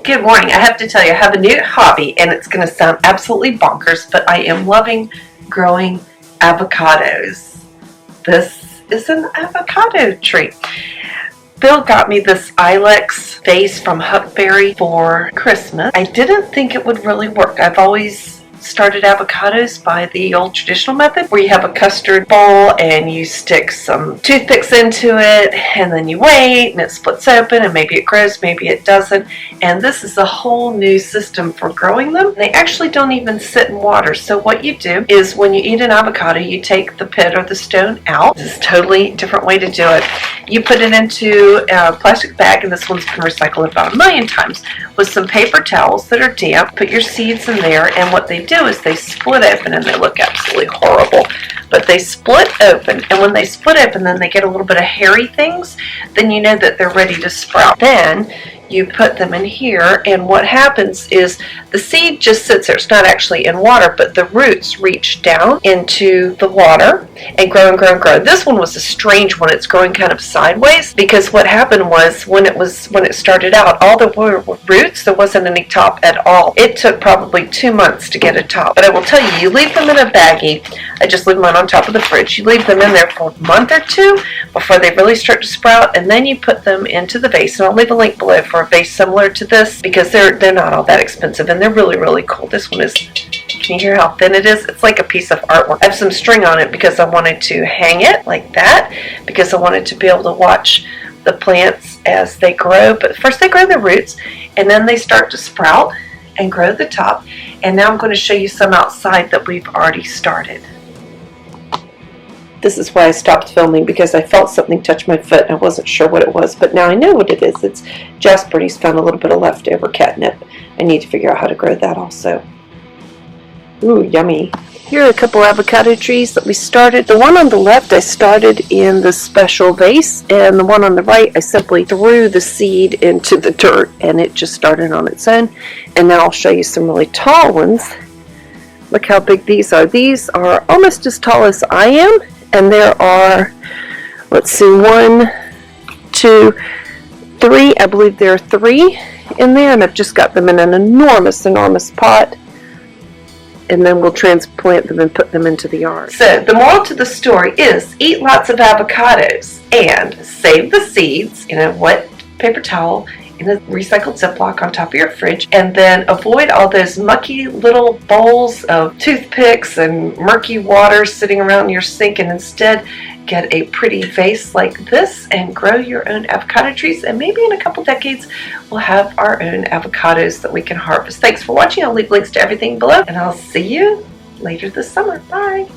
Good morning. I have to tell you, I have a new hobby, and it's going to sound absolutely bonkers, but I am loving growing avocados. This is an avocado tree. Bill got me this Ilex vase from Huckberry for Christmas. I didn't think it would really work. I've always started avocados by the old traditional method where you have a custard bowl and you stick some toothpicks into it and then you wait and it splits open and maybe it grows, maybe it doesn't. And this is a whole new system for growing them. They actually don't even sit in water. So what you do is when you eat an avocado, you take the pit or the stone out. This is a totally different way to do it. You put it into a plastic bag, and this one's been recycled about 1,000,000 times, with some paper towels that are damp. Put your seeds in there, and what they do is they split open, and they look absolutely horrible, but they split open, and when they split open, then they get a little bit of hairy things. Then you know that they're ready to sprout. Then you put them in here, and what happens is the seed just sits there. It's not actually in water, but the roots reach down into the water and grow and grow and grow. This one was a strange one. It's growing kind of sideways because what happened was when it started out, all the roots, there wasn't any top at all. It took probably 2 months to get a top. But I will tell you, you leave them in a baggie. I just leave mine on top of the fridge. You leave them in there for a month or two before they really start to sprout, and then you put them into the vase. And I'll leave a link below for a vase similar to this because they're not all that expensive, and they're really, really cool. This one is, can you hear how thin it is? It's like a piece of artwork. I have some string on it because I wanted to hang it like that because I wanted to be able to watch the plants as they grow. But first they grow the roots, and then they start to sprout and grow the top. And now I'm going to show you some outside that we've already started. This is why I stopped filming, because I felt something touch my foot and I wasn't sure what it was, but now I know what it is. It's Jasper's found a little bit of leftover catnip. I need to figure out how to grow that also. Ooh, yummy. Here are a couple avocado trees that we started. The one on the left I started in the special vase, and the one on the right I simply threw the seed into the dirt and it just started on its own. And now I'll show you some really tall ones. Look how big these are. These are almost as tall as I am. And there are, let's see, 1, 2, 3. I believe there are 3 in there, and I've just got them in an enormous, enormous pot. And then we'll transplant them and put them into the yard. So the moral to the story is eat lots of avocados and save the seeds in a wet paper towel in a recycled Ziploc on top of your fridge, and then avoid all those mucky little bowls of toothpicks and murky water sitting around your sink, and instead get a pretty vase like this and grow your own avocado trees, and maybe in a couple decades we'll have our own avocados that we can harvest. Thanks for watching. I'll leave links to everything below, and I'll see you later this summer. Bye!